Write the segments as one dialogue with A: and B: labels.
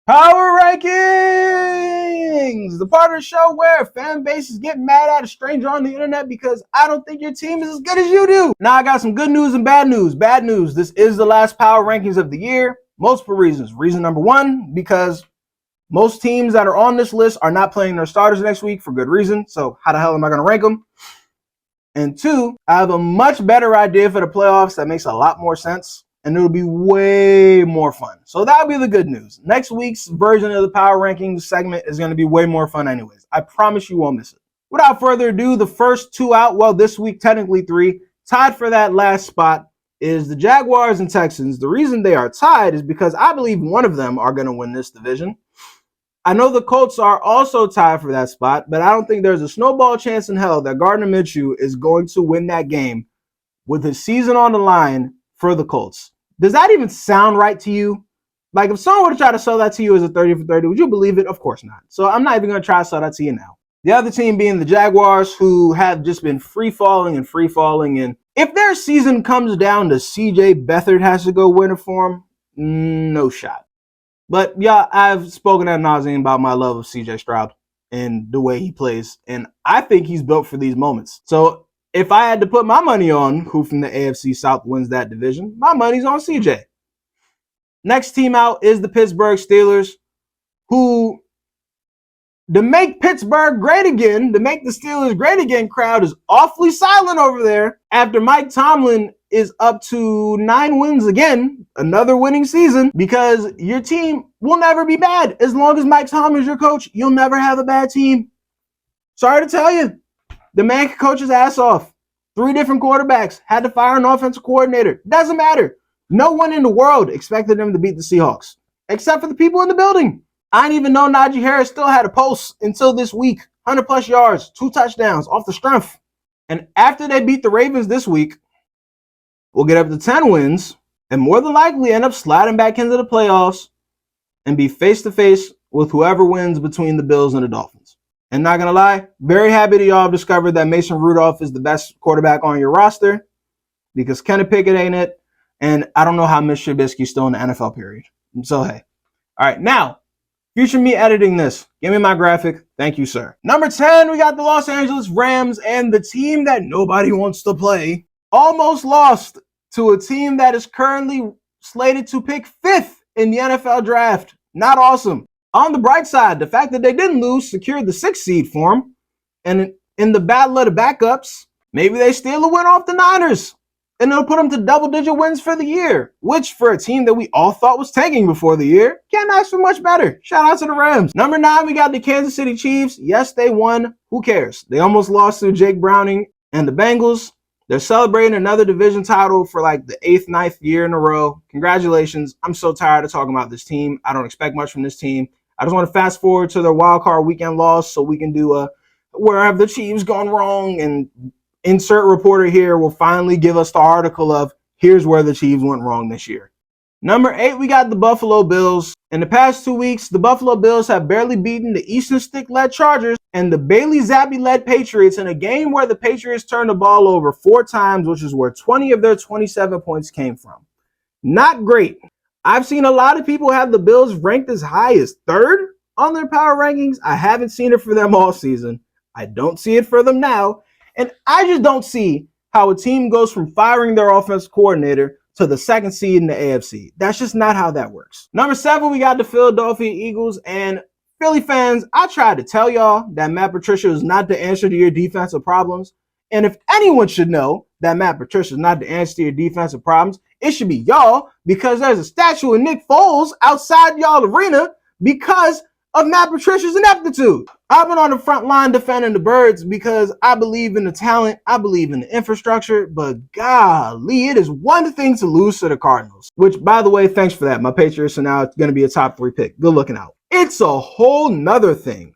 A: Power Rankings! The part of the show where fan bases get mad at a stranger on the internet because I don't think your team is as good as you do. Now I got some good news and bad news. Bad news, this is the last Power Rankings of the year. Multiple reasons. Reason number one, because most teams that are on this list are not playing their starters next week for good reason. So how the hell am I going to rank them? And two, I have a much better idea for the playoffs that makes a lot more sense. And it'll be way more fun. So that'll be the good news. Next week's version of the Power Rankings segment is going to be way more fun anyways. I promise you won't miss it. Without further ado, the first two out, well, this week, technically three, tied for that last spot is the Jaguars and Texans. The reason they are tied is because I believe one of them are going to win this division. I know the Colts are also tied for that spot, but I don't think there's a snowball chance in hell that Gardner Minshew is going to win that game with his season on the line for the Colts. Does that even sound right to you? Like, if someone were to try to sell that to you as a 30 for 30, would you believe it? Of course not. So I'm not even going to try to sell that to you now. The other team being the Jaguars, who have just been free-falling. And if their season comes down to CJ Beathard has to go win it for them, no shot. But yeah, I've spoken ad nauseum about my love of CJ Stroud and the way he plays. And I think he's built for these moments. So if I had to put my money on who from the AFC South wins that division, my money's on CJ. Next team out is the Pittsburgh Steelers, who, to make Pittsburgh great again, to make the Steelers great again crowd is awfully silent over there after Mike Tomlin is up to 9 wins again, another winning season, because your team will never be bad. As long as Mike Tomlin is your coach, you'll never have a bad team. Sorry to tell you. The man can coach his ass off. 3 different quarterbacks. Had to fire an offensive coordinator. Doesn't matter. No one in the world expected them to beat the Seahawks, except for the people in the building. I didn't even know Najee Harris still had a pulse until this week. 100-plus yards, 2 touchdowns off the strength. And after they beat the Ravens this week, we'll get up to 10 wins and more than likely end up sliding back into the playoffs and be face-to-face with whoever wins between the Bills and the Dolphins. And not going to lie, very happy that y'all have discovered that Mason Rudolph is the best quarterback on your roster because Kenny Pickett ain't it. And I don't know how Mitch Trubisky's still in the NFL period. So, hey. All right, now, future me editing this. Give me my graphic. Thank you, sir. Number 10, we got the Los Angeles Rams, and the team that nobody wants to play almost lost to a team that is currently slated to pick 5th in the NFL draft. Not awesome. On the bright side, the fact that they didn't lose secured the 6th seed for them. And in the battle of the backups, maybe they steal a win off the Niners. And it'll put them to double-digit wins for the year, which for a team that we all thought was tanking before the year, can't ask for much better. Shout out to the Rams. Number 9, we got the Kansas City Chiefs. Yes, they won. Who cares? They almost lost to Jake Browning and the Bengals. They're celebrating another division title for like the 8th, 9th year in a row. Congratulations. I'm so tired of talking about this team. I don't expect much from this team. I just want to fast forward to their wild card weekend loss so we can do a where have the Chiefs gone wrong, and insert reporter here will finally give us the article of here's where the Chiefs went wrong this year. Number 8, we got the Buffalo Bills. In the past 2 weeks, the Buffalo Bills have barely beaten the Easton Stick-led Chargers and the Bailey Zappi-led Patriots in a game where the Patriots turned the ball over 4 times, which is where 20 of their 27 points came from. Not great. I've seen a lot of people have the Bills ranked as high as 3rd on their power rankings. I haven't seen it for them all season. I don't see it for them now. And I just don't see how a team goes from firing their offensive coordinator to the 2nd seed in the AFC. That's just not how that works. Number 7, we got the Philadelphia Eagles. And Philly fans, I tried to tell y'all that Matt Patricia is not the answer to your defensive problems. And if anyone should know that Matt Patricia is not the answer to your defensive problems, it should be y'all, because there's a statue of Nick Foles outside y'all arena because of Matt Patricia's ineptitude. I've been on the front line defending the Birds because I believe in the talent, I believe in the infrastructure, but golly, it is one thing to lose to the Cardinals, which, by the way, thanks for that. My Patriots are now going to be a top 3 pick. Good looking out. It's a whole nother thing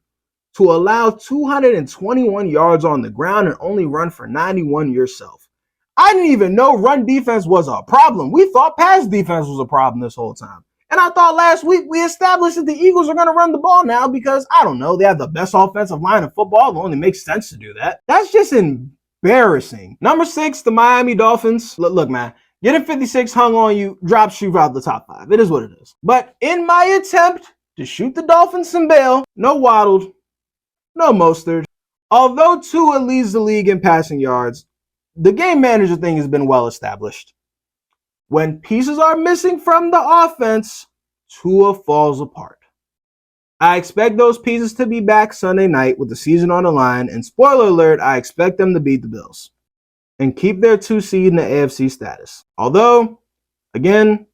A: to allow 221 yards on the ground and only run for 91 yourself. I didn't even know run defense was a problem. We thought pass defense was a problem this whole time. And I thought last week we established that the Eagles are going to run the ball now because, I don't know, they have the best offensive line in football. It only makes sense to do that. That's just embarrassing. Number 6, the Miami Dolphins. Look, man, getting 56 hung on you drops you out the top 5. It is what it is. But in my attempt to shoot the Dolphins some bail. No Waddle, no Mostert. Although Tua leads the league in passing yards, the game manager thing has been well established. When pieces are missing from the offense, Tua falls apart. I expect those pieces to be back Sunday night with the season on the line, and spoiler alert, I expect them to beat the Bills and keep their 2 seed in the AFC status. Although, again,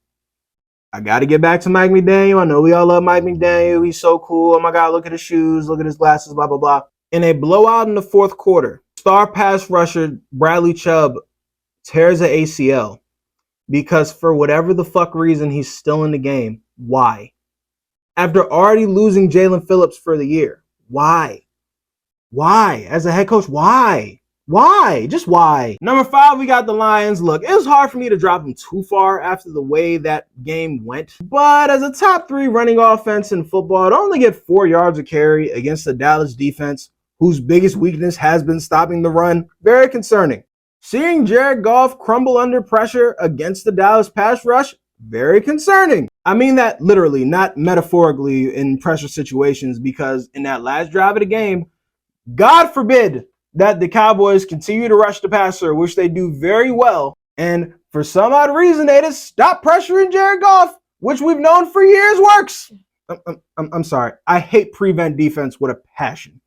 A: I got to get back to Mike McDaniel. I know we all love Mike McDaniel. He's so cool. Oh my God, look at his shoes, look at his glasses, blah, blah, blah. In a blowout in the fourth quarter, star pass rusher Bradley Chubb tears an ACL because for whatever the fuck reason, he's still in the game. Why? After already losing Jalen Phillips for the year. Why? Why? As a head coach, why? Why? Just why? Number 5, we got the Lions. Look, it was hard for me to drop them too far after the way that game went. But as a top 3 running offense in football, to only get 4 yards a carry against the Dallas defense, whose biggest weakness has been stopping the run, very concerning. Seeing Jared Goff crumble under pressure against the Dallas pass rush, very concerning. I mean that literally, not metaphorically in pressure situations, because in that last drive of the game, God forbid that the Cowboys continue to rush the passer, which they do very well. And for some odd reason, they just stop pressuring Jared Goff, which we've known for years works. I'm sorry. I hate prevent defense with a passion.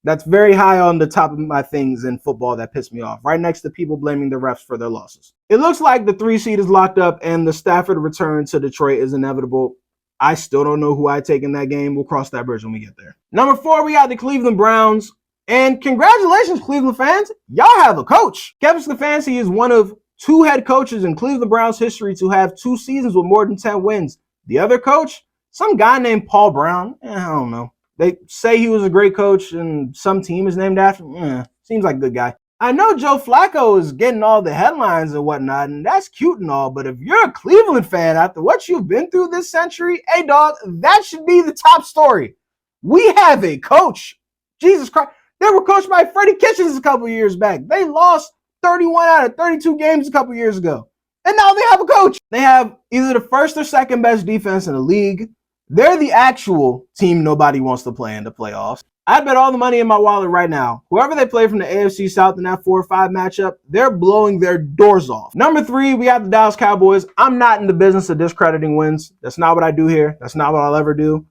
A: That's very high on the top of my things in football that piss me off, right next to people blaming the refs for their losses. It looks like the 3 seed is locked up and the Stafford return to Detroit is inevitable. I still don't know who I take in that game. We'll cross that bridge when we get there. Number 4, we got the Cleveland Browns. And congratulations, Cleveland fans. Y'all have a coach. Kevin Stefanski is one of 2 head coaches in Cleveland Browns history to have 2 seasons with more than 10 wins. The other coach, some guy named Paul Brown. I don't know. They say he was a great coach and some team is named after him. Seems like a good guy. I know Joe Flacco is getting all the headlines and whatnot, and that's cute and all, but if you're a Cleveland fan after what you've been through this century, hey, dog, that should be the top story. We have a coach. Jesus Christ. They were coached by Freddie Kitchens a couple years back. They lost 31 out of 32 games a couple years ago. And now they have a coach. They have either the first or second best defense in the league. They're the actual team nobody wants to play in the playoffs. I'd bet all the money in my wallet right now. Whoever they play from the AFC South in that 4 or 5 matchup, they're blowing their doors off. Number 3, we have the Dallas Cowboys. I'm not in the business of discrediting wins. That's not what I do here. That's not what I'll ever do.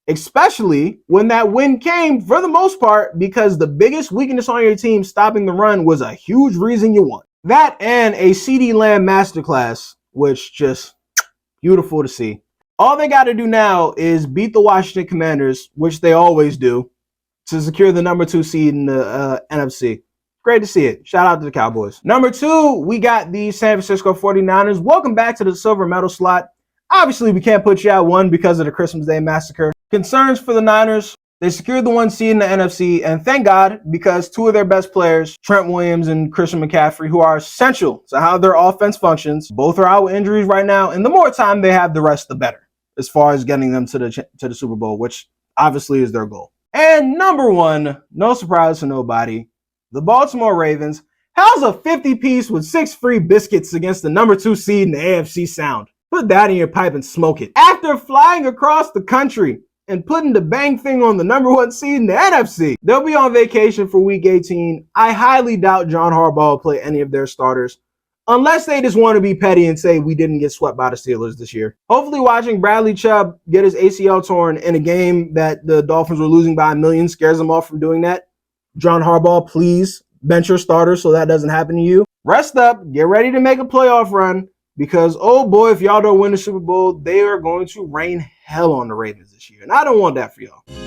A: Especially when that win came, for the most part, because the biggest weakness on your team, stopping the run, was a huge reason you won. That and a CeeDee Lamb masterclass, which just beautiful to see. All they got to do now is beat the Washington Commanders, which they always do, to secure the number 2 seed in the NFC. Great to see it. Shout out to the Cowboys. Number 2, we got the San Francisco 49ers. Welcome back to the silver medal slot. Obviously, we can't put you at 1 because of the Christmas Day massacre. Concerns for the Niners. They secured the 1 seed in the NFC, and thank God, because 2 of their best players, Trent Williams and Christian McCaffrey, who are essential to how their offense functions, both are out with injuries right now, and the more time they have, the rest, the better, as far as getting them to the Super Bowl, which obviously is their goal. And number 1, no surprise to nobody, the Baltimore Ravens. How's a 50-piece with 6 free biscuits against the number 2 seed in the AFC South? Put that in your pipe and smoke it. After flying across the country and putting the bang thing on the number 1 seed in the NFC, they'll be on vacation for week 18. I highly doubt John Harbaugh will play any of their starters, unless they just want to be petty and say we didn't get swept by the Steelers this year. Hopefully watching Bradley Chubb get his ACL torn in a game that the Dolphins were losing by 1 million scares them off from doing that. John Harbaugh, please bench your starters so that doesn't happen to you. Rest up, get ready to make a playoff run, because, oh boy, if y'all don't win the Super Bowl, they are going to rain hell on the Ravens this year. And I don't want that for y'all.